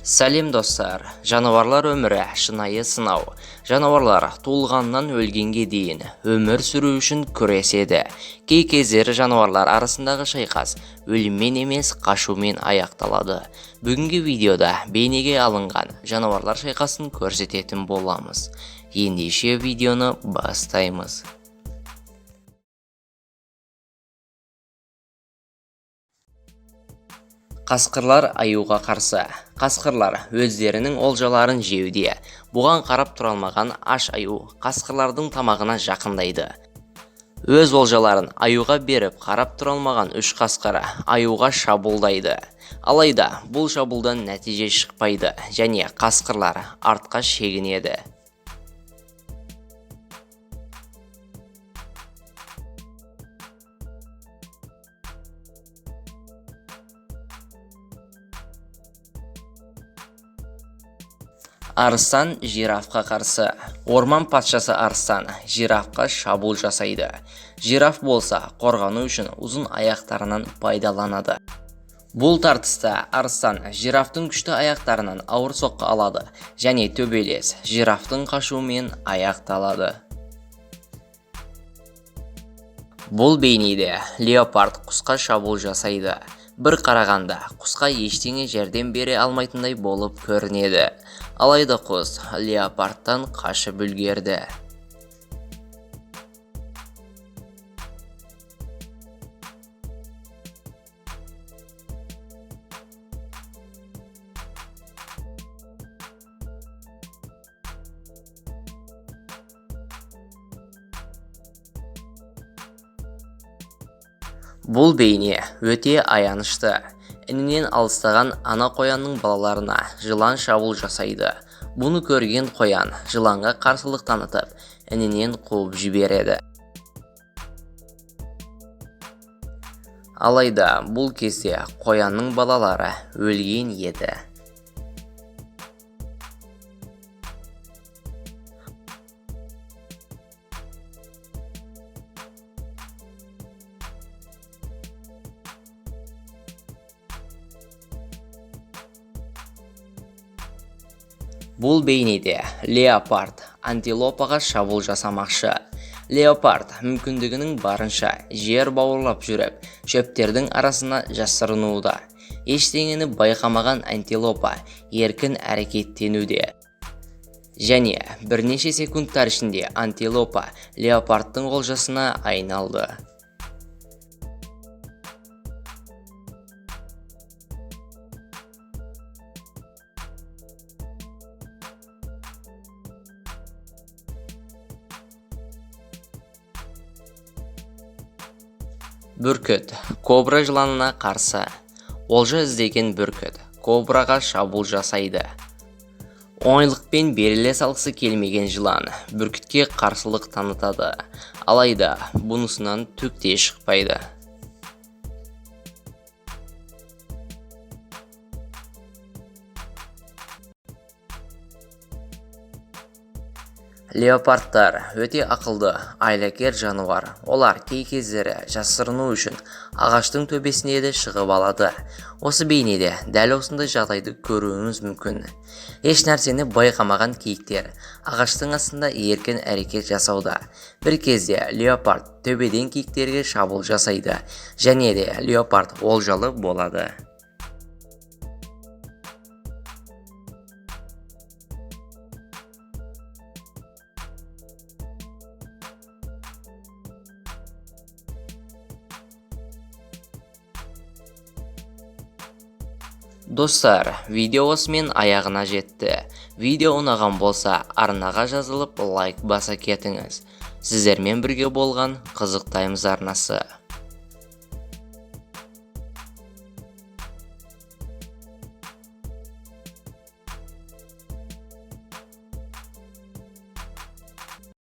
Сәлем достар, жануарлар өмірі шынайы сынау. Жануарлар туылғаннан өлгенге дейін өмір сүру үшін күреседі. Кей кездері жануарлар арасындағы шайқас өліммен емес қашумен аяқталады. Бүгінгі видеода бейнеге алынған жануарлар шайқасын көрсететін боламыз. Ендеше видеоны бастаймыз. Қасқырлар аюға қарсы. Қасқырлар өздерінің олжаларын жеуде. Бұған қарап тұра алмаған аш аю қасқырлардың тамағына жақындайды. Өз олжаларын аюға беріп қарап тұра алмаған үш қасқыр аюға шабуылдайды. Алайда бұл шабуылдан нәтиже шықпайды және қасқырлар артқа шегінеді. Арыстан жирафқа қарсы. Орман патшасы арыстан жирафқа шабуыл жасайды. Жираф болса қорғану үшін ұзын аяқтарынан пайдаланады. Бұл тартыста арыстан жирафтың күшті аяқтарынан ауыр соққы алады және төбелес жирафтың қашуымен аяқталады. Бұл бейнеде леопард құсқа шабуыл жасайды. Бір қарағанда құсқа ештеңе жәрдем бере алмайтындай болып көрінеді. Алайда құс леопардтан қашып үлгерді. Бұл бейне өте аянышты. Інінен алыстаған ана қоянның балаларына жылан шабуыл жасайды. Бұны көрген қоян жыланға қарсылық танытып, інінен қуып жібереді. Алайда бұл кезде қоянның балалары өлген еді. Бұл бейнеде леопард антилопаға шабуыл жасамақшы. Леопард мүмкіндігінің барынша жер бауырлап жүріп, шөптердің арасына жасырынуда. Ештеңені байқамаған антилопа еркін әрекеттенуде. Және бірнеше секундтар ішінде антилопа леопардтың олжасына айналды. Бүркіт кобра жыланына қарсы. Олжа іздеген бүркіт кобраға шабуыл жасайды. Оңайлықпен беріле салғысы келмеген жылан бүркітке қарсылық танытады. Алайда бұнысынан түк те шықпайды. Леопардтар өте ақылды, айлакер жануар. Олар кей кездері жасырыну үшін ағаштың төбесіне де шығып алады. Осы бейнеде дәл осындай жағдайды көруіңіз мүмкін. Еш нәрсені байқамаған киіктер ағаштың астында еркін әрекет жасауда. Бір кезде леопард төбеден киіктерге шабуыл жасайды және де леопард олжалы болады. Достар, видео осымен аяғына жетті. Видео ұнаған болса, арнаға жазылып лайк баса кетіңіз. Сіздермен бірге болған Қызық Таймз арнасы.